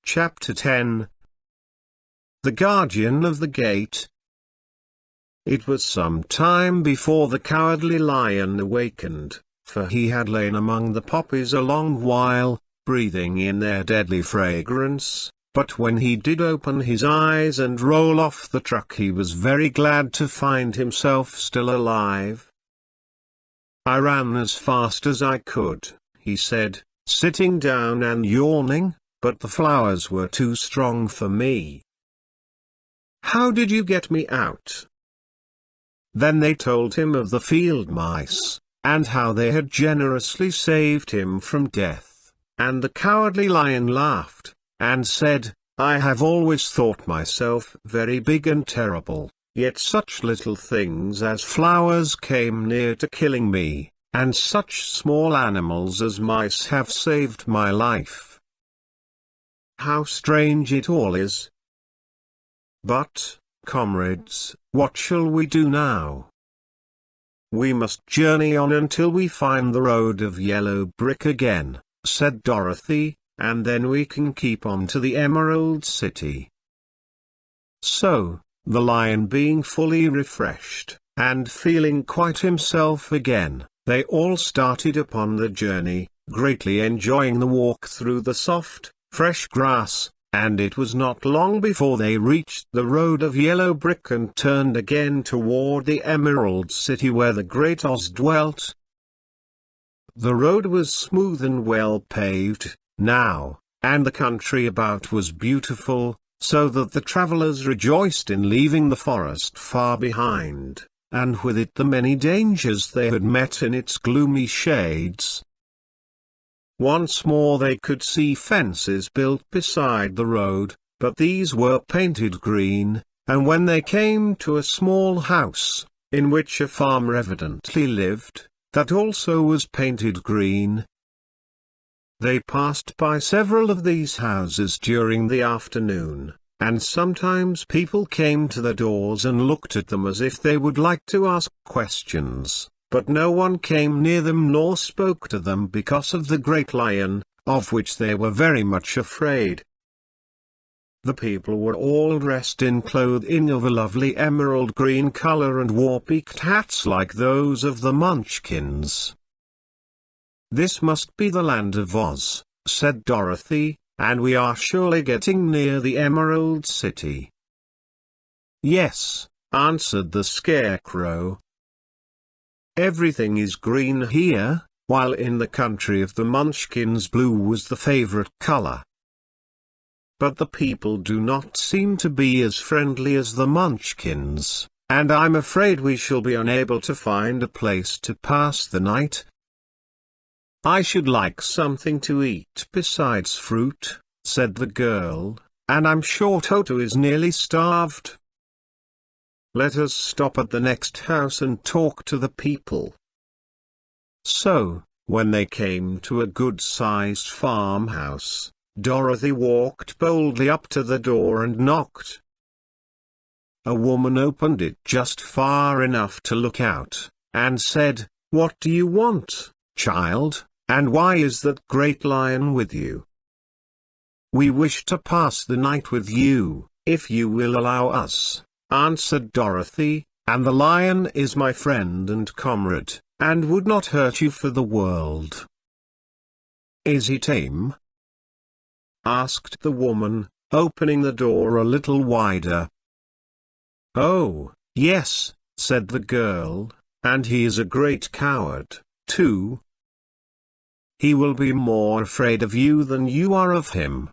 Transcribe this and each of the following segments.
Chapter 10. The Guardian of the Gate. It was some time before the Cowardly Lion awakened, for he had lain among the poppies a long while, breathing in their deadly fragrance, but when he did open his eyes and roll off the truck he was very glad to find himself still alive. "I ran as fast as I could," he said, sitting down and yawning, "but the flowers were too strong for me." "How did you get me out?" Then they told him of the field mice, and how they had generously saved him from death, and the Cowardly Lion laughed, and said, "I have always thought myself very big and terrible, yet such little things as flowers came near to killing me, and such small animals as mice have saved my life. How strange it all is! But, comrades, what shall we do now?" "We must journey on until we find the road of yellow brick again," said Dorothy, "and then we can keep on to the Emerald City." So, the lion being fully refreshed, and feeling quite himself again, they all started upon the journey, greatly enjoying the walk through the soft, fresh grass, and it was not long before they reached the road of yellow brick and turned again toward the Emerald City where the Great Oz dwelt. The road was smooth and well paved, now, and the country about was beautiful, so that the travelers rejoiced in leaving the forest far behind, and with it the many dangers they had met in its gloomy shades. Once more they could see fences built beside the road, but these were painted green, and when they came to a small house, in which a farmer evidently lived, that also was painted green. They passed by several of these houses during the afternoon, and sometimes people came to the doors and looked at them as if they would like to ask questions. But no one came near them nor spoke to them because of the Great Lion, of which they were very much afraid. The people were all dressed in clothing of a lovely emerald green color and wore peaked hats like those of the Munchkins. "This must be the land of Oz," said Dorothy, "and we are surely getting near the Emerald City." "Yes," answered the Scarecrow. "Everything is green here, while in the country of the Munchkins blue was the favorite color. But the people do not seem to be as friendly as the Munchkins, and I'm afraid we shall be unable to find a place to pass the night." "I should like something to eat besides fruit," said the girl, "and I'm sure Toto is nearly starved. Let us stop at the next house and talk to the people." So, when they came to a good-sized farmhouse, Dorothy walked boldly up to the door and knocked. A woman opened it just far enough to look out, and said, "What do you want, child, and why is that Great Lion with you?" "We wish to pass the night with you, if you will allow us," answered Dorothy, "and the lion is my friend and comrade, and would not hurt you for the world." "Is he tame?" asked the woman, opening the door a little wider. "Oh, yes," said the girl, "and he is a great coward, too. He will be more afraid of you than you are of him."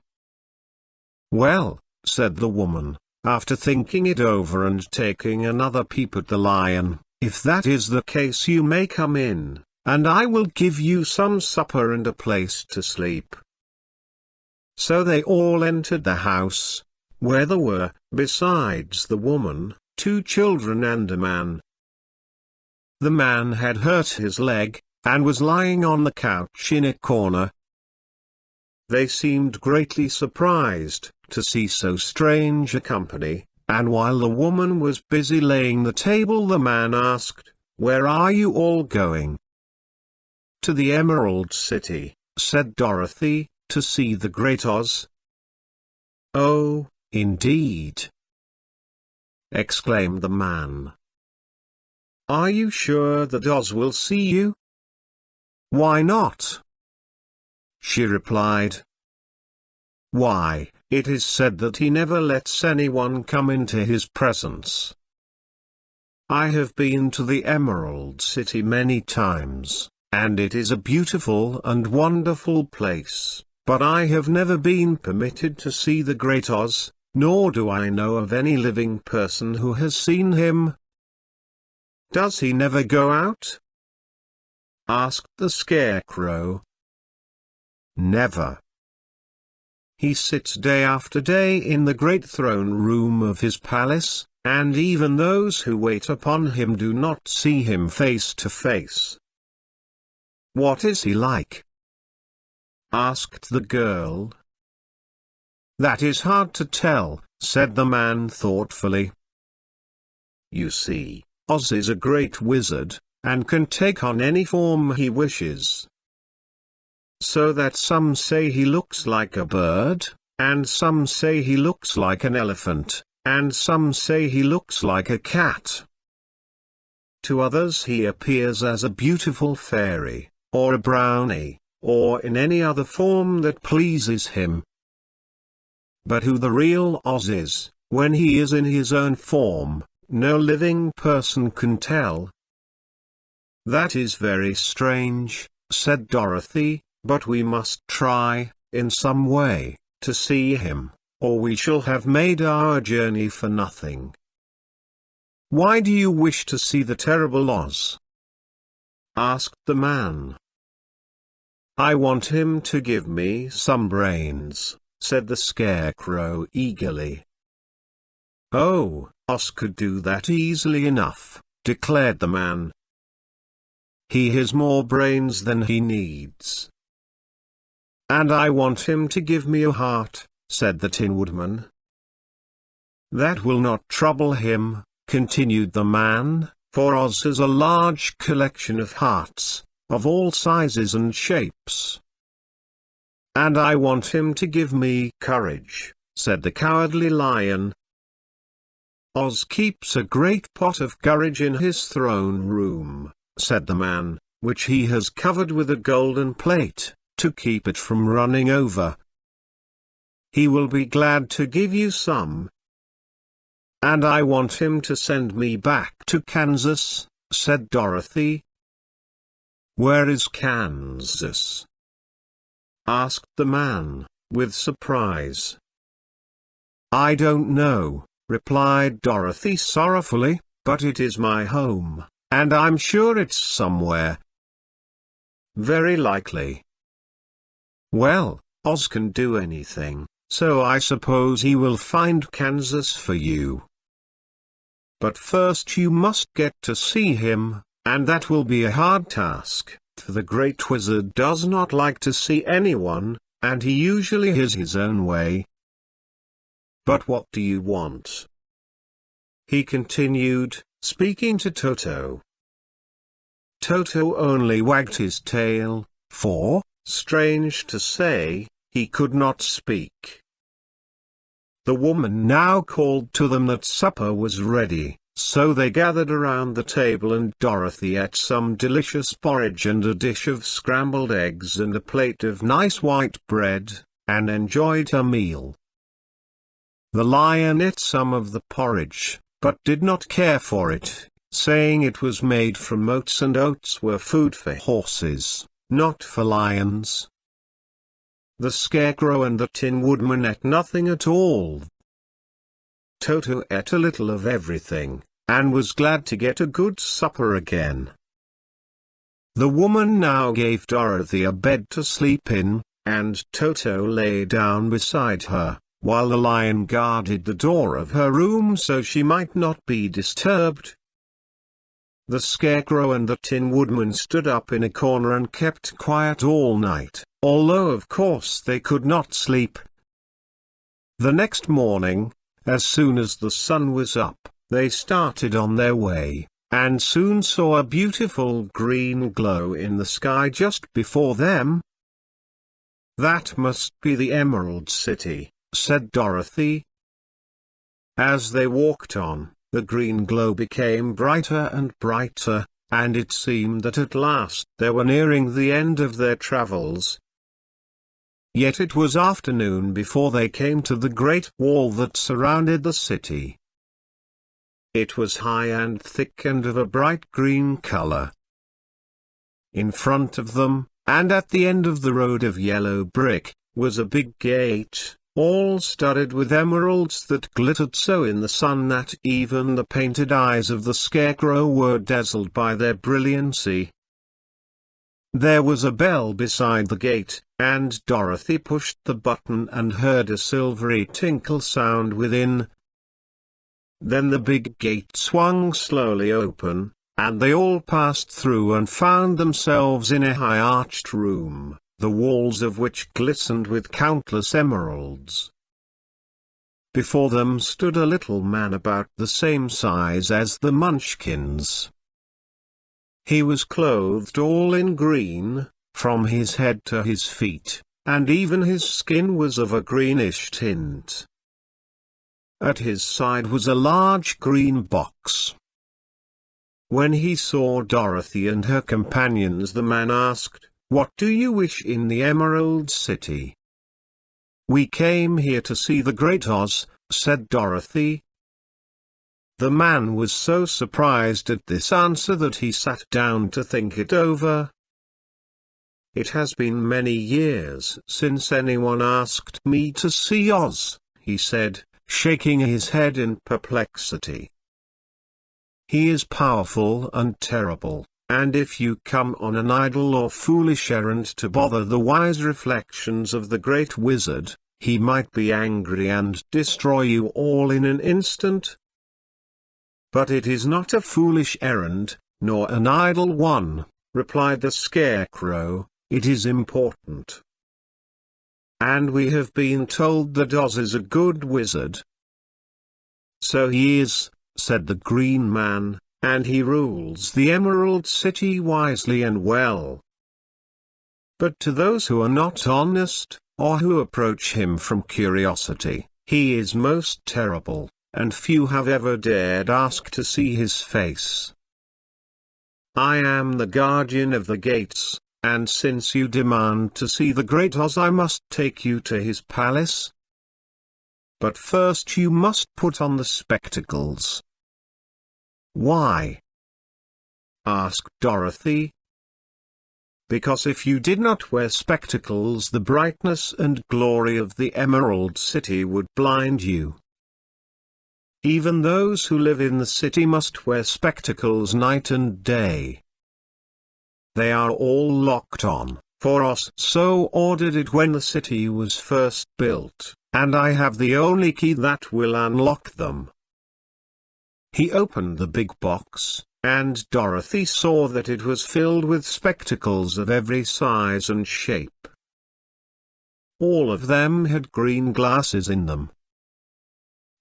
"Well," said the woman, after thinking it over and taking another peep at the lion, "if that is the case you may come in, and I will give you some supper and a place to sleep." So they all entered the house, where there were, besides the woman, 2 children and a man. The man had hurt his leg, and was lying on the couch in a corner. They seemed greatly surprised to see so strange a company, and while the woman was busy laying the table the man asked, "Where are you all going?" "To the Emerald City," said Dorothy, "to see the Great Oz." "Oh, indeed!" exclaimed the man. "Are you sure that Oz will see you?" "Why not?" she replied. "Why, it is said that he never lets anyone come into his presence. I have been to the Emerald City many times, and it is a beautiful and wonderful place, but I have never been permitted to see the Great Oz, nor do I know of any living person who has seen him." "Does he never go out?" asked the Scarecrow. "Never. He sits day after day in the great throne room of his palace, and even those who wait upon him do not see him face to face." "What is he like?" asked the girl. "That is hard to tell," said the man thoughtfully. "You see, Oz is a great wizard, and can take on any form he wishes. So that some say he looks like a bird, and some say he looks like an elephant, and some say he looks like a cat. To others he appears as a beautiful fairy, or a brownie, or in any other form that pleases him. But who the real Oz is, when he is in his own form, no living person can tell." "That is very strange," said Dorothy, "but we must try, in some way, to see him, or we shall have made our journey for nothing." "Why do you wish to see the terrible Oz?" asked the man. "I want him to give me some brains," said the Scarecrow eagerly. "Oh, Oz could do that easily enough," declared the man. "He has more brains than he needs." "And I want him to give me a heart," said the Tin Woodman. "That will not trouble him," continued the man, "for Oz has a large collection of hearts, of all sizes and shapes." "And I want him to give me courage," said the Cowardly Lion. "Oz keeps a great pot of courage in his throne room," said the man, "which he has covered with a golden plate, to keep it from running over. He will be glad to give you some." "And I want him to send me back to Kansas," said Dorothy. "Where is Kansas?" asked the man, with surprise. "I don't know," replied Dorothy sorrowfully, "but it is my home, and I'm sure it's somewhere." "Very likely." "Well, Oz can do anything, so I suppose he will find Kansas for you. But first you must get to see him, and that will be a hard task, for the Great Wizard does not like to see anyone, and he usually has his own way. But what do you want?" he continued, speaking to Toto. Toto only wagged his tail, for, strange to say, he could not speak. The woman now called to them that supper was ready, so they gathered around the table and Dorothy ate some delicious porridge and a dish of scrambled eggs and a plate of nice white bread, and enjoyed her meal. The lion ate some of the porridge, but did not care for it, saying it was made from oats and oats were food for horses, not for lions. The Scarecrow and the Tin Woodman ate nothing at all. Toto ate a little of everything, and was glad to get a good supper again. The woman now gave Dorothy a bed to sleep in, and Toto lay down beside her, while the lion guarded the door of her room so she might not be disturbed. The Scarecrow and the Tin Woodman stood up in a corner and kept quiet all night, although of course they could not sleep. The next morning, as soon as the sun was up, they started on their way, and soon saw a beautiful green glow in the sky just before them. "That must be the Emerald City," said Dorothy. As they walked on, the green glow became brighter and brighter, and it seemed that at last they were nearing the end of their travels. Yet it was afternoon before they came to the great wall that surrounded the city. It was high and thick and of a bright green color. In front of them, and at the end of the road of yellow brick, was a big gate, all studded with emeralds that glittered so in the sun that even the painted eyes of the Scarecrow were dazzled by their brilliancy. There was a bell beside the gate, and Dorothy pushed the button and heard a silvery tinkle sound within. Then the big gate swung slowly open, and they all passed through and found themselves in a high-arched room, the walls of which glistened with countless emeralds. Before them stood a little man about the same size as the Munchkins. He was clothed all in green, from his head to his feet, and even his skin was of a greenish tint. At his side was a large green box. When he saw Dorothy and her companions, the man asked, "What do you wish in the Emerald City?" "We came here to see the Great Oz," said Dorothy. The man was so surprised at this answer that he sat down to think it over. "It has been many years since anyone asked me to see Oz," he said, shaking his head in perplexity. "He is powerful and terrible, and if you come on an idle or foolish errand to bother the wise reflections of the great wizard, he might be angry and destroy you all in an instant. But it is not a foolish errand, nor an idle one," replied the Scarecrow. "It is important. And we have been told that Oz is a good wizard." "So he is," said the Green Man, "and he rules the Emerald City wisely and well. But to those who are not honest, or who approach him from curiosity, he is most terrible, and few have ever dared ask to see his face. I am the guardian of the gates, and since you demand to see the Great Oz, I must take you to his palace. But first you must put on the spectacles." "Why?" asked Dorothy. "Because if you did not wear spectacles, the brightness and glory of the Emerald City would blind you. Even those who live in the city must wear spectacles night and day. They are all locked on, for Oz so ordered it when the city was first built, and I have the only key that will unlock them." He opened the big box, and Dorothy saw that it was filled with spectacles of every size and shape. All of them had green glasses in them.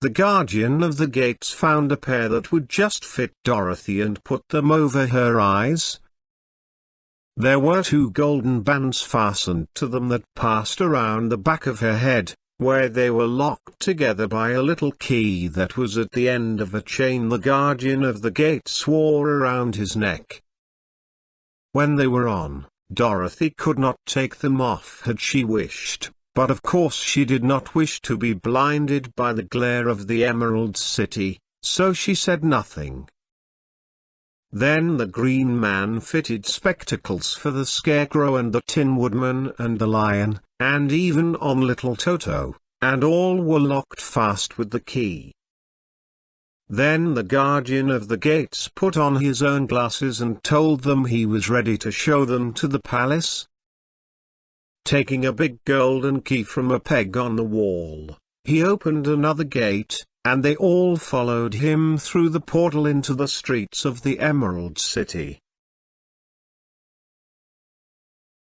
The guardian of the gates found a pair that would just fit Dorothy and put them over her eyes. There were 2 golden bands fastened to them that passed around the back of her head, where they were locked together by a little key that was at the end of a chain the guardian of the gates wore around his neck. When they were on, Dorothy could not take them off had she wished, but of course she did not wish to be blinded by the glare of the Emerald City, so she said nothing. Then the Green Man fitted spectacles for the Scarecrow and the Tin Woodman and the Lion, and even on little Toto, and all were locked fast with the key. Then the guardian of the gates put on his own glasses and told them he was ready to show them to the palace. Taking a big golden key from a peg on the wall, he opened another gate, and they all followed him through the portal into the streets of the Emerald City.